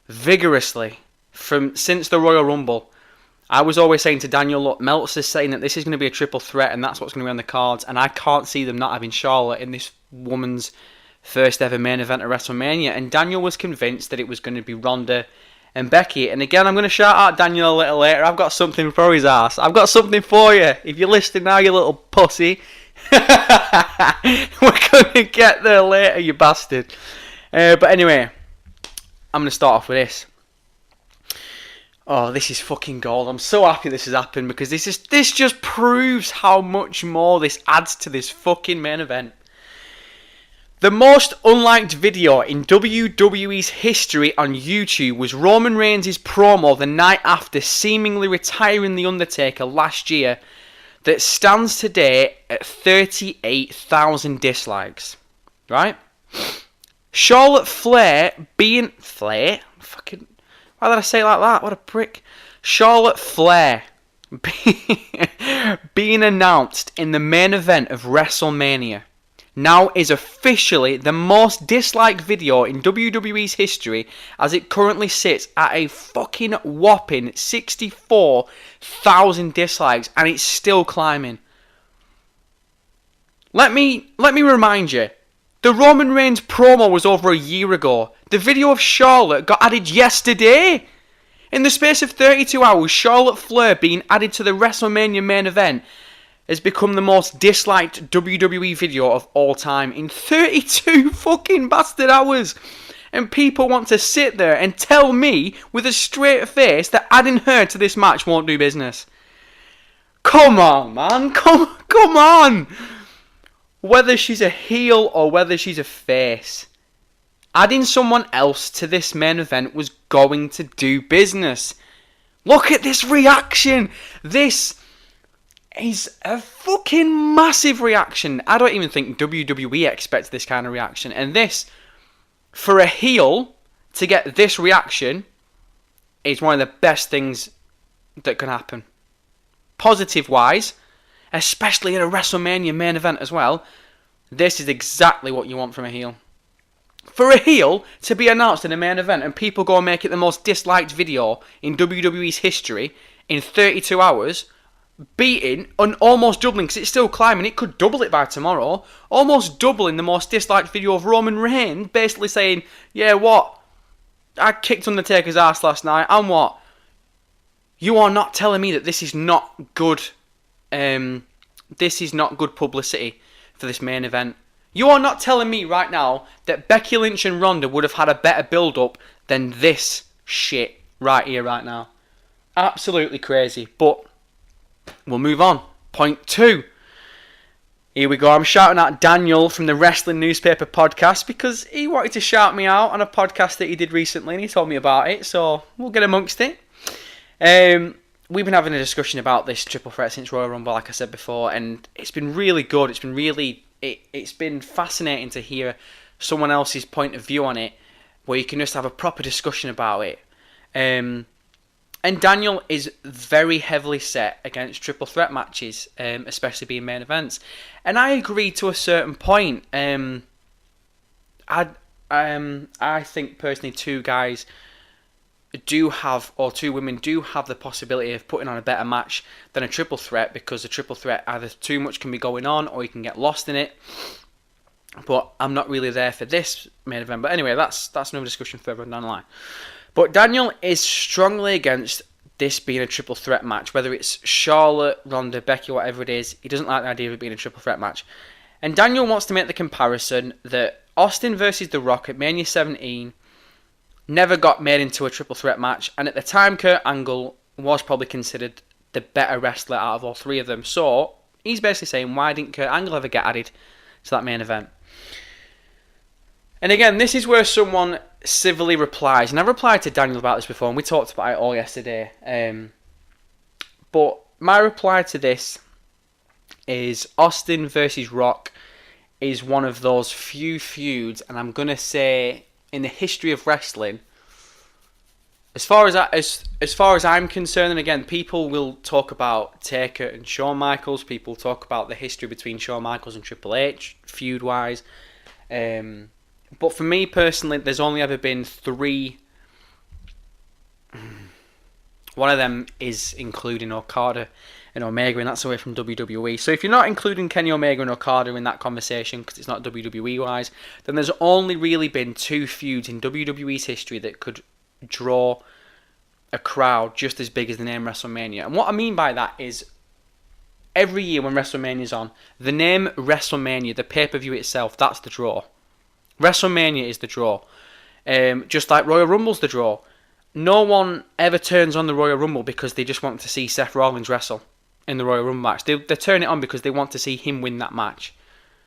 vigorously since the Royal Rumble. I was always saying to Daniel, look, Meltzer's saying that this is going to be a triple threat and that's what's going to be on the cards, and I can't see them not having Charlotte in this woman's first ever main event at WrestleMania. And Daniel was convinced that it was going to be Ronda and Becky. And again, I'm going to shout out Daniel a little later. I've got something for his ass. I've got something for you. If you're listening now, you little pussy. We're going to get there later, you bastard. But anyway, I'm going to start off with this. Oh, this is fucking gold. I'm so happy this has happened because this just proves how much more this adds to this fucking main event. The most unliked video in WWE's history on YouTube was Roman Reigns' promo the night after seemingly retiring The Undertaker last year that stands today at 38,000 dislikes. Right? Charlotte Flair being... Flair? Fucking... Why did I say it like that? What a prick. Charlotte Flair being announced in the main event of WrestleMania now is officially the most disliked video in WWE's history, as it currently sits at a fucking whopping 64,000 dislikes, and it's still climbing. Let me remind you, the Roman Reigns promo was over a year ago. The video of Charlotte got added yesterday. In the space of 32 hours, Charlotte Flair being added to the WrestleMania main event has become the most disliked WWE video of all time in 32 fucking bastard hours. And people want to sit there and tell me with a straight face that adding her to this match won't do business. Come on, man. Come on. Whether she's a heel or whether she's a face, adding someone else to this main event was going to do business. Look at this reaction. This is a fucking massive reaction. I don't even think WWE expects this kind of reaction. And this, for a heel to get this reaction, is one of the best things that can happen. Positive-wise, especially in a WrestleMania main event as well, this is exactly what you want from a heel. For a heel to be announced in a main event and people go and make it the most disliked video in WWE's history in 32 hours, beating and almost doubling, because it's still climbing, it could double it by tomorrow, almost doubling the most disliked video of Roman Reigns, basically saying, yeah, what? I kicked Undertaker's ass last night, and what? You are not telling me that this is not good, this is not good publicity for this main event. You are not telling me right now that Becky Lynch and Ronda would have had a better build-up than this shit right here, right now. Absolutely crazy. But we'll move on. Point 2. Here we go. I'm shouting out Daniel from the Wrestling Newspaper podcast because he wanted to shout me out on a podcast that he did recently and he told me about it. So we'll get amongst it. We've been having a discussion about this triple threat since Royal Rumble, like I said before, and it's been really good. It's been really... It's been fascinating to hear someone else's point of view on it, where you can just have a proper discussion about it. And Daniel is very heavily set against triple threat matches, especially being main events. And I agree to a certain point. I think personally two guys do have, or two women do have the possibility of putting on a better match than a triple threat, because a triple threat either too much can be going on or you can get lost in it. But I'm not really there for this main event. But anyway, that's another discussion further down the line. But Daniel is strongly against this being a triple threat match, whether it's Charlotte, Ronda, Becky, whatever it is. He doesn't like the idea of it being a triple threat match. And Daniel wants to make the comparison that Austin versus The Rock at Mania 17 never got made into a triple threat match, and at the time Kurt Angle was probably considered the better wrestler out of all three of them. So he's basically saying, why didn't Kurt Angle ever get added to that main event? And again, this is where someone civilly replies, and I replied to Daniel about this before and we talked about it all yesterday, but my reply to this is Austin versus Rock is one of those few feuds, and I'm going to say in the history of wrestling, as far as I'm concerned, and again, people will talk about Taker and Shawn Michaels, people talk about the history between Shawn Michaels and Triple H, feud-wise, but for me personally, there's only ever been three One of them is including Okada and Omega, and that's away from WWE. So if you're not including Kenny Omega and Okada in that conversation, because it's not WWE wise, then there's only really been 2 feuds in WWE's history that could draw a crowd just as big as the name WrestleMania. And what I mean by that is, every year when WrestleMania's on, the name WrestleMania, the pay-per-view itself, that's the draw. WrestleMania is the draw. Just like Royal Rumble's the draw. No one ever turns on the Royal Rumble because they just want to see Seth Rollins wrestle in the Royal Rumble match. They turn it on because they want to see him win that match.